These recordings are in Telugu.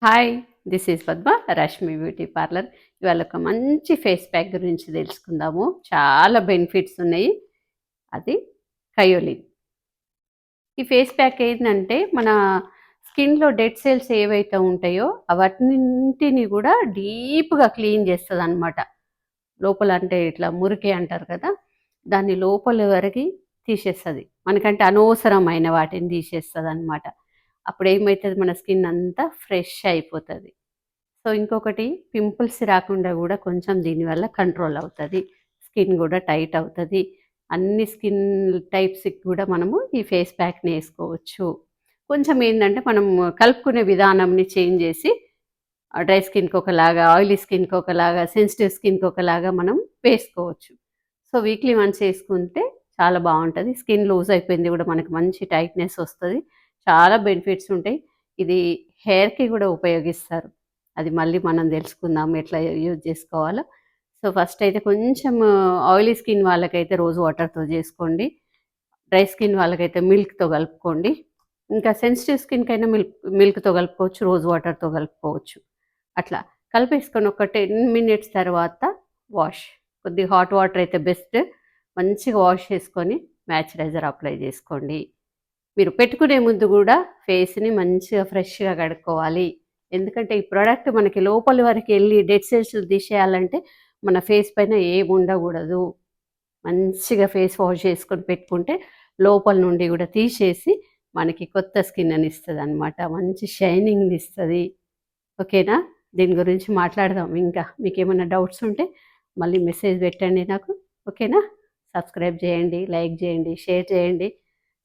Hi! This is Padma, Rashmi beauty parlour. ఇవాళ ఒక మంచి ఫేస్ ప్యాక్ గురించి తెలుసుకుందాము. చాలా బెనిఫిట్స్ ఉన్నాయి. అది కయోలిన్. ఈ ఫేస్ ప్యాక్ ఏంటంటే మన స్కిన్‌లో డెడ్ సెల్స్ ఏవైతే ఉంటాయో అవన్నింటిని కూడా డీప్‌గా క్లీన్ చేస్తదనమాట. లోపల అంటే ఇట్లా మురికి అంటారు కదా! దాన్ని లోపల వరకి తీసేస్తది. మనకంటే అనవసరమైన వాటిని తీసేస్తదనమాట. అప్పుడేమైతది మన స్కిన్ అంతా ఫ్రెష్ అయిపోతది. సో, ఇంకొకటి పింపుల్స్ రాకుండా గూడా కొంచెం దీనివల్ల కంట్రోల్ అవుతది. స్కిన్ గూడా టైట్ అవుతది. అన్ని స్కిన్ టైప్స్‌కి కూడా మనము ఈ ఫేస్ ప్యాక్‌ని ఏసుకోవచ్చు. కొంచెం ఏందంటే మనం కలుపుకునే విధానంని చేంజ్ జేసి డ్రై స్కిన్‌కి ఒకలాగా, ఆయిలీ స్కిన్‌కి ఒకలాగా, సెన్సిటివ్ స్కిన్‌కి ఒకలాగా మనం వేసుకోవచ్చు. సో, వీక్లీ వన్స్ ఏసుకుంటే చాలా బావుంటది. స్కిన్ లూజ్ అయిపోయింది గూడా మనకు మంచి టైట్‌నెస్ ఒస్తది. చాలా బెనిఫిట్స్ ఉంటాయి. ఇది హెయిర్‌కి గూడా ఉపయోగిస్తారు. అది మళ్ళీ మనం తెలుసుకుందాం ఎట్లా యూజ్ చేసుకోవాలో. సో, ఫస్ట్ అయితే కొంచెం ఆయిలీ స్కిన్ వాళ్ళకైతే రోజ్ వాటర్‌తో చేసుకోండి. డ్రై స్కిన్ వాళ్ళకైతే మిల్క్‌తో కలుపుకోండి. ఇంకా సెన్సిటివ్ స్కిన్‌కైనా మిల్క్‌తో కలుపుకోవచ్చు. రోజ్ వాటర్‌తో కలుపుకోవచ్చు. అట్లా కలిపేసుకొని ఒక 10 మినిట్స్ తర్వాత వాష్. కొద్దిగా హాట్ వాటర్ అయితే బెస్ట్. మంచిగా వాష్ చేసుకొని మాయిశ్చరైజర్ అప్లై చేసుకోండి. మీరు పెట్టుకునే ముందు గూడా ఫేస్‌ని మంచిగా ఫ్రెష్‌గా కడుక్కోవాలి. ఎందుకంటే ఈ ప్రొడక్ట్ మనకి లోపలి వరకెళ్ళి డెడ్ సెల్స్ తీసేయాలంటే మన ఫేస్ పైన ఏమి ఉండగూడదు. మంచిగా ఫేస్ వాష్ చేసుకొని పెట్టుకుంటే లోపల నుండి గూడా తీసేసి మనకి కొత్త స్కిన్‌ని ఇస్తదనమాట. మంచి షైనింగ్‌నిస్తది. ఓకేనా? దీని గురించి మాట్లాడదాం ఇంకా. మీకేమన్నా డౌట్స్ ఉంటే మళ్ళీ మెసేజ్ పెట్టండి నాకు. ఓకేనా? సబ్స్క్రైబ్ చేయండి, లైక్ చేయండి, షేర్ చేయండి.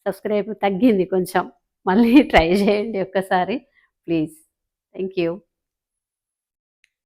సబ్స్క్రైబ్ తగ్గింది కొంచెం. మళ్ళీ ట్రై చేయండి ఒక్కసారి ప్లీజ్. Thank you.